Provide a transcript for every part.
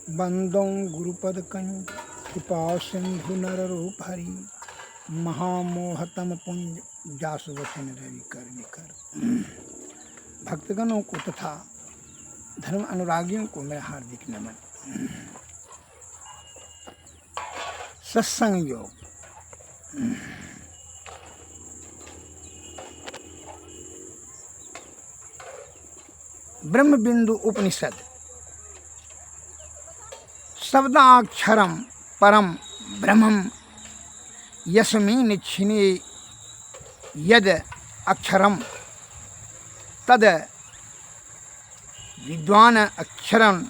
बंदों गुरुपद कंज कृपा सिंधु नर रूप हरि महामोहतम पुंज जासु वचन रवि कर निकर। भक्तगणों को तथा धर्म अनुरागियों को मेरा हार्दिक नमन। सत्संग योग ब्रह्म बिंदु उपनिषद शब्दाक्षरम परम ब्रह्मम यस्मिन् छिने यद अक्षरम तद विद्वान अक्षरं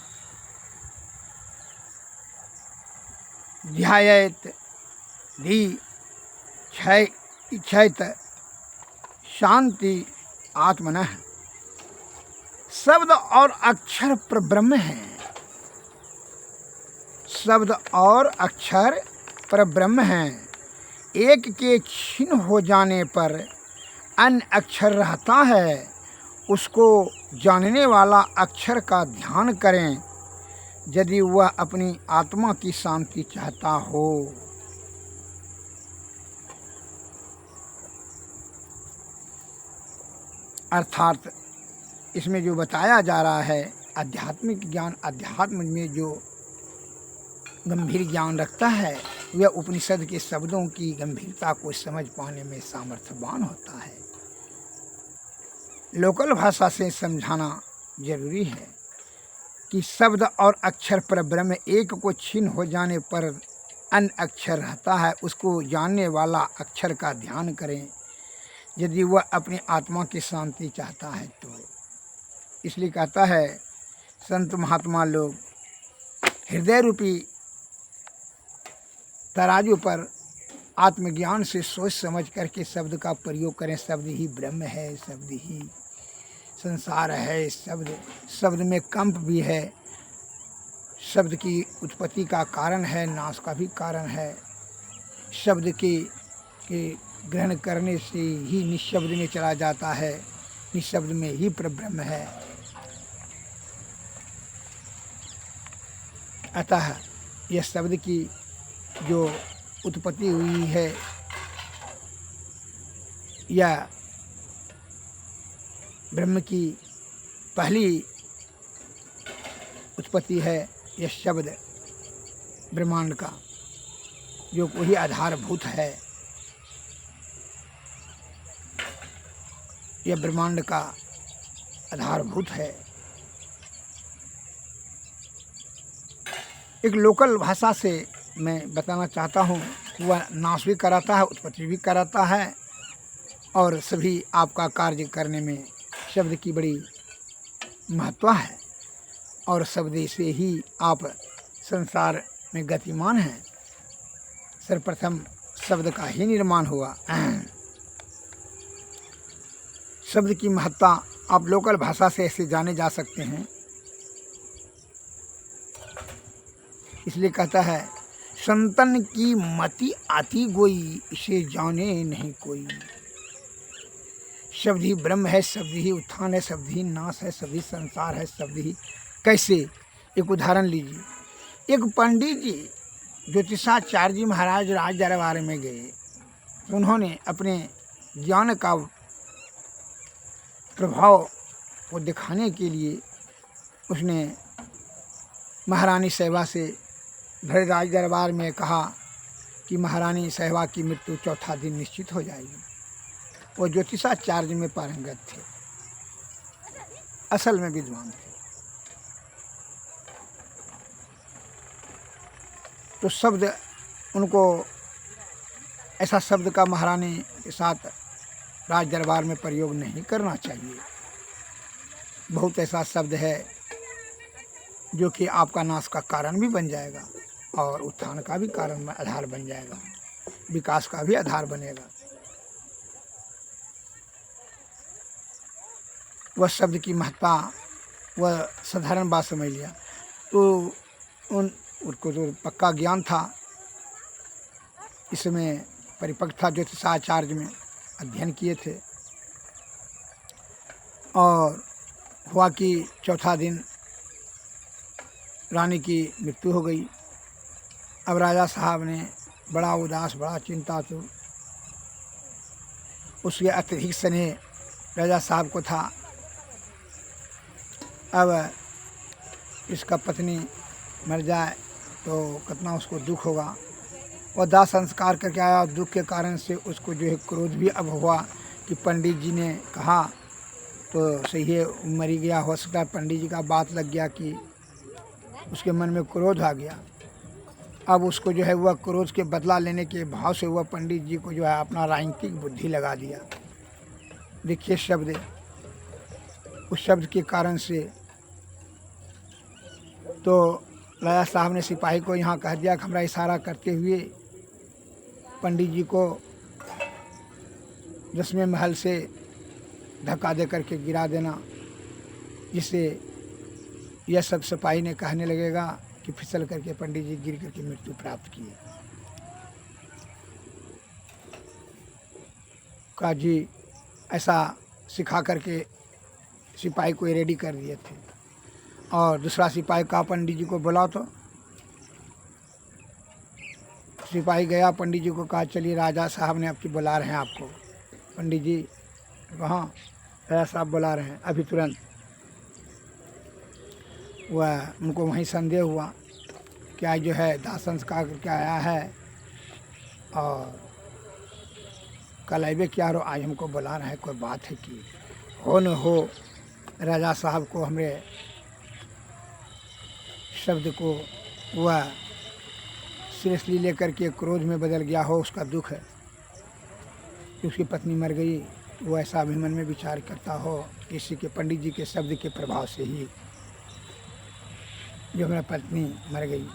ध्यायेत इच्छेत शांति आत्मनः। शब्द और अक्षर परब्रह्म है। शब्द और अक्षर परब्रह्म है। एक के छिन्न हो जाने पर अन्य अक्षर रहता है। उसको जानने वाला अक्षर का ध्यान करें यदि वह अपनी आत्मा की शांति चाहता हो। अर्थात इसमें जो बताया जा रहा है आध्यात्मिक ज्ञान, अध्यात्म में जो गंभीर ज्ञान रखता है वह उपनिषद के शब्दों की गंभीरता को समझ पाने में सामर्थ्यवान होता है। लोकल भाषा से समझाना जरूरी है कि शब्द और अक्षर परब्रह्म, एक को छीन हो जाने पर अन्य अक्षर रहता है। उसको जानने वाला अक्षर का ध्यान करें यदि वह अपनी आत्मा की शांति चाहता है तो। इसलिए कहता है संत महात्मा लोग हृदय रूपी तराजू पर आत्मज्ञान से सोच समझ करके शब्द का प्रयोग करें। शब्द ही ब्रह्म है, शब्द ही संसार है, शब्द में कंप भी है, शब्द की उत्पत्ति का कारण है, नाश का भी कारण है। शब्द के ग्रहण करने से ही निःशब्द में चला जाता है, निःशब्द में ही परब्रह्म है। अतः यह शब्द की जो उत्पत्ति हुई है या ब्रह्म की पहली उत्पत्ति है, यह शब्द ब्रह्मांड का जो वही आधारभूत है। यह ब्रह्मांड का आधारभूत है। एक लोकल भाषा से मैं बताना चाहता हूँ, वह नाश भी कराता है, उत्पत्ति भी कराता है और सभी आपका कार्य करने में शब्द की बड़ी महत्व है। और शब्द से ही आप संसार में गतिमान हैं। सर्वप्रथम शब्द का ही निर्माण हुआ। शब्द की महत्ता आप लोकल भाषा से ऐसे जाने जा सकते हैं। इसलिए कहता है संतन की मति आती गोई, इसे जाने नहीं कोई। शब्द ही ब्रह्म है, शब्द ही उत्थान है, शब्द ही नाश है, शब्द ही संसार है, शब्द ही। कैसे? एक उदाहरण लीजिए। एक पंडित जी ज्योतिषाचार्य जी महाराज राज दरबार में गए तो उन्होंने अपने ज्ञान का प्रभाव को दिखाने के लिए उसने महारानी सहवा से भरे राज दरबार में कहा कि महारानी सहवा की मृत्यु चौथा दिन निश्चित हो जाएगी। वो ज्योतिषाचार्य में पारंगत थे, असल में विद्वान थे। तो शब्द उनको, ऐसा शब्द का महारानी के साथ राज दरबार में प्रयोग नहीं करना चाहिए। बहुत ऐसा शब्द है जो कि आपका नाश का कारण भी बन जाएगा और उत्थान का भी कारण, आधार बन जाएगा, विकास का भी आधार बनेगा। वह शब्द की महत्ता, वह साधारण बात समझ लिया। तो उनको जो पक्का ज्ञान था, इसमें परिपक्व था, ज्योतिषाचार्य में अध्ययन किए थे और हुआ कि चौथा दिन रानी की मृत्यु हो गई। अब राजा साहब ने बड़ा उदास, बड़ा चिंतातुर, उसके अत्यधिक स्नेह राजा साहब को था। अब इसका पत्नी मर जाए तो कितना उसको दुख होगा। वह दाह संस्कार करके आया और दुख के कारण से उसको जो है क्रोध भी अब हुआ कि पंडित जी ने कहा तो सही है, मरी गया। हो सकता है पंडित जी का बात लग गया कि उसके मन में क्रोध आ गया। अब उसको जो है वह क्रोध के बदला लेने के भाव से वह पंडित जी को जो है अपना राजनीतिक बुद्धि लगा दिया। देखिए शब्द, उस शब्द के कारण से तो राजा साहब ने सिपाही को यहाँ कह दिया कि हमारा इशारा करते हुए पंडित जी को 10वें महल से धक्का दे करके गिरा देना, जिससे यह सब सिपाही ने कहने लगेगा कि फिसल करके पंडित जी गिर करके मृत्यु प्राप्त किए। का जी ऐसा सिखा करके सिपाही को रेडी कर दिए थे। और दूसरा सिपाही कहा पंडित जी को बुलाओ। तो सिपाही गया, पंडित जी को कहा चलिए राजा साहब ने आपकी बुला रहे हैं आपको। पंडित जी कहाँ? राजा साहब बुला रहे हैं अभी तुरंत। वह उनको वहीं संदेह हुआ क्या जो है दाह संस्कार करके आया है और कल अबे क्या रो, आज हमको बुला रहा है, कोई बात है कि हो न हो राजा साहब को हमारे शब्द को वह सीरियसली लेकर के क्रोध में बदल गया हो, उसका दुख है कि उसकी पत्नी मर गई। वो ऐसा भी मन में विचार करता हो किसी के पंडित जी के शब्द के प्रभाव से ही जो मेरा पत्नी मर गई,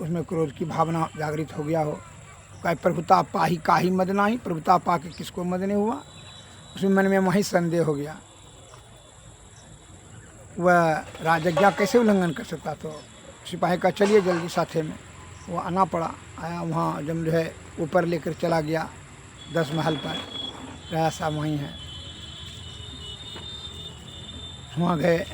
उसमें क्रोध की भावना जागृत हो गया हो। कहीं प्रभुता पाही काहि मद नाही, प्रभुता पा के किसको मद नहीं हुआ, उसमें मन में वही संदेह हो गया। वह राजज्ञा कैसे उल्लंघन कर सकता? तो सिपाही का चलिए जल्दी साथे में। वो आना पड़ा, आया वहाँ जब जो है ऊपर लेकर चला गया 10 महल पर। राजा साहब वहीं हैं, वहाँ गए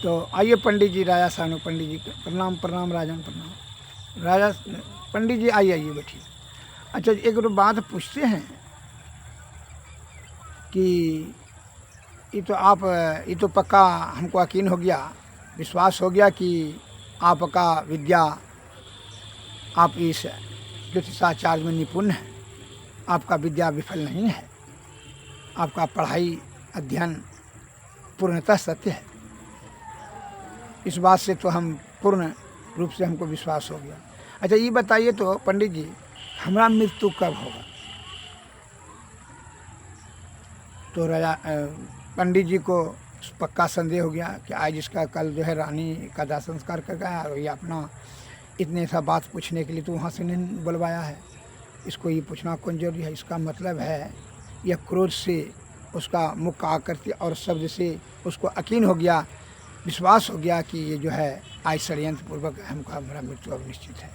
तो आइए पंडित जी। राजा साहब ने पंडित जी को प्रणाम, प्रणाम राजन प्रणाम। राजा पंडित जी आइए आइए बैठिए। अच्छा एक तो बात पूछते हैं कि ये तो पक्का हमको यकीन हो गया, विश्वास हो गया कि आपका विद्या, आप इस ज्योतिषाचार्य में निपुण हैं, आपका विद्या विफल नहीं है, आपका पढ़ाई अध्ययन पूर्णतः सत्य है। इस बात से तो हम पूर्ण रूप से हमको विश्वास हो गया। अच्छा ये बताइए तो पंडित जी, हमारा मृत्यु कब होगा? तो राजा पंडित जी को पक्का संदेह हो गया कि आज इसका कल जो है रानी का दाह संस्कार कर गया और ये अपना इतने सा बात पूछने के लिए तो वहाँ से नहीं बुलवाया है, इसको ये पूछना कौन जरूरी है। इसका मतलब है यह क्रोध से उसका मुख का आकृति और शब्द से उसको यकीन हो गया, विश्वास हो गया कि ये जो है आज षड्यंत्र पूर्वक हमका हमारा मृत्यु अब निश्चित है।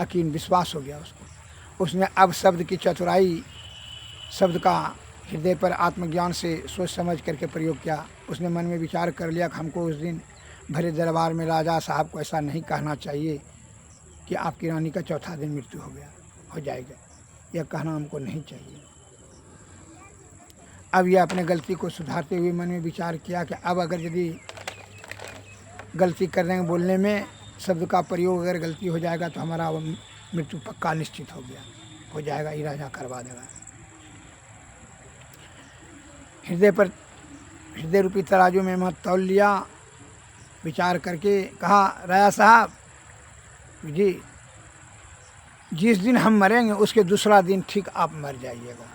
यकीन विश्वास हो गया उसको। उसने अब शब्द की चतुराई, शब्द का हृदय पर आत्मज्ञान से सोच समझ करके प्रयोग किया। उसने मन में विचार कर लिया कि हमको उस दिन भरे दरबार में राजा साहब को ऐसा नहीं कहना चाहिए कि आपकी रानी का चौथा दिन मृत्यु हो जाएगा, यह कहना हमको नहीं चाहिए। अब यह अपने गलती को सुधारते हुए मन में विचार किया कि अब अगर यदि गलती करने बोलने में शब्द का प्रयोग अगर गलती हो जाएगा तो हमारा मृत्यु पक्का निश्चित हो जाएगा, ये राजा करवा देगा। हृदय रूपी तराजू में मत तौल लिया, विचार करके कहा राजा साहब जी, जिस दिन हम मरेंगे उसके दूसरा दिन ठीक आप मर जाइएगा।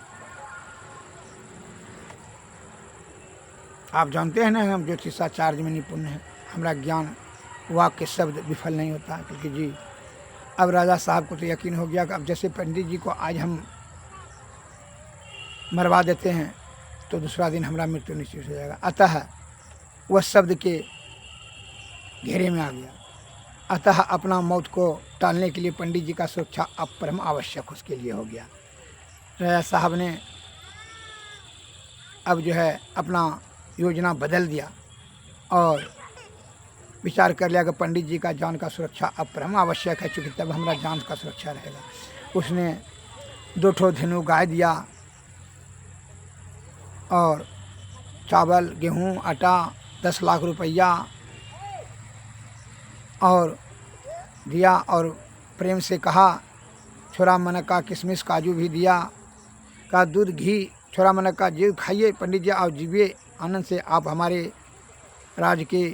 आप जानते हैं ना हम ज्योतिषाचार्य में निपुण हैं, हमारा ज्ञान वाक्य शब्द विफल नहीं होता। क्योंकि जी अब राजा साहब को तो यकीन हो गया कि अब जैसे पंडित जी को आज हम मरवा देते हैं तो दूसरा दिन हमारा मृत्यु निश्चित हो जाएगा। अतः वह शब्द के घेरे में आ गया। अतः अपना मौत को टालने के लिए पंडित जी का सुरक्षा अब परम आवश्यक उसके लिए हो गया। राजा साहब ने अब जो है अपना योजना बदल दिया और विचार कर लिया कि पंडित जी का जान का सुरक्षा अब परम आवश्यक है, चूँकि तब हमारा जान का सुरक्षा रहेगा। उसने 2 ठो धेनु गाय दिया और चावल, गेहूँ, आटा 10 लाख रुपया और दिया और प्रेम से कहा छोरा मन का किशमिश काजू भी दिया, का दूध घी छोरा मन का जी खाइए पंडित जी, आप जीविए आनंद से, आप हमारे राज्य के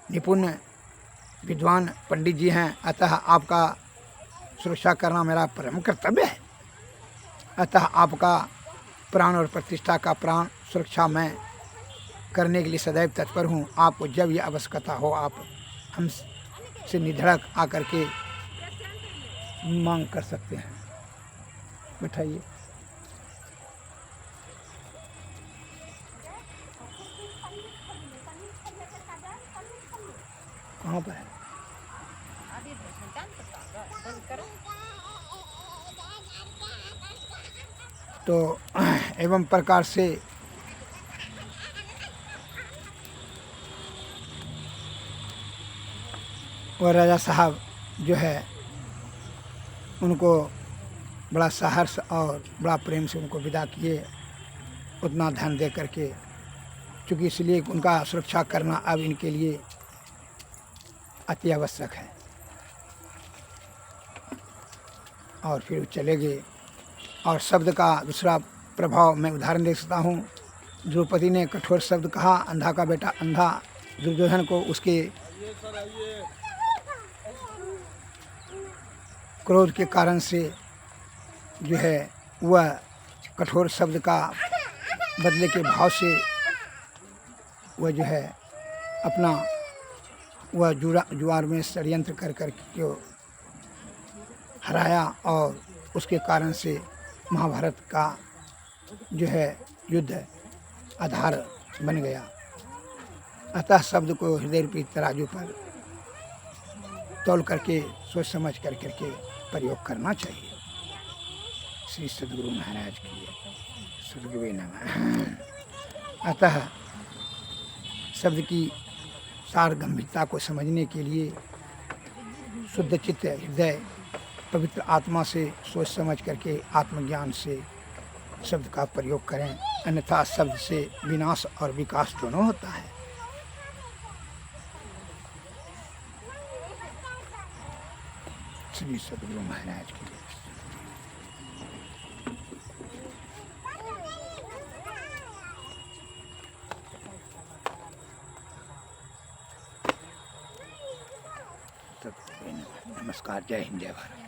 निपुण विद्वान पंडित जी हैं, अतः आपका सुरक्षा करना मेरा परम कर्तव्य है। अतः आपका प्राण और प्रतिष्ठा का प्राण सुरक्षा मैं करने के लिए सदैव तत्पर हूँ। आपको जब ये आवश्यकता हो आप हमसे निधड़क आकर के मांग कर सकते हैं। बैठाइए। कहाँ पर है? तो एवं प्रकार से वह राजा साहब जो है उनको बड़ा सहर्ष और बड़ा प्रेम से उनको विदा किए, उतना धन दे करके, क्योंकि इसलिए उनका सुरक्षा करना अब इनके लिए अति आवश्यक है। और फिर चले गए। और शब्द का दूसरा प्रभाव मैं उदाहरण दे सकता हूँ। द्रौपदी ने कठोर शब्द कहा, अंधा का बेटा अंधा, दुर्योधन को उसके क्रोध के कारण से जो है वह कठोर शब्द का बदले के भाव से वह जो है अपना वह जुआर में षड्यंत्र कर के हराया और उसके कारण से महाभारत का जो है युद्ध आधार बन गया। अतः शब्द को हृदय रूपी तराजू पर तौल करके सोच समझ करके प्रयोग करना चाहिए। श्री सद्गुरु महाराज की सद्गुरु नमः। अतः शब्द की सार गंभीरता को समझने के लिए शुद्ध चित्त हृदय पवित्र आत्मा से सोच समझ करके आत्मज्ञान से शब्द का प्रयोग करें, अन्यथा शब्द से विनाश और विकास दोनों होता है। श्री सद्गुरु महाराज की नमस्कार। जय हिंद, जय भारत।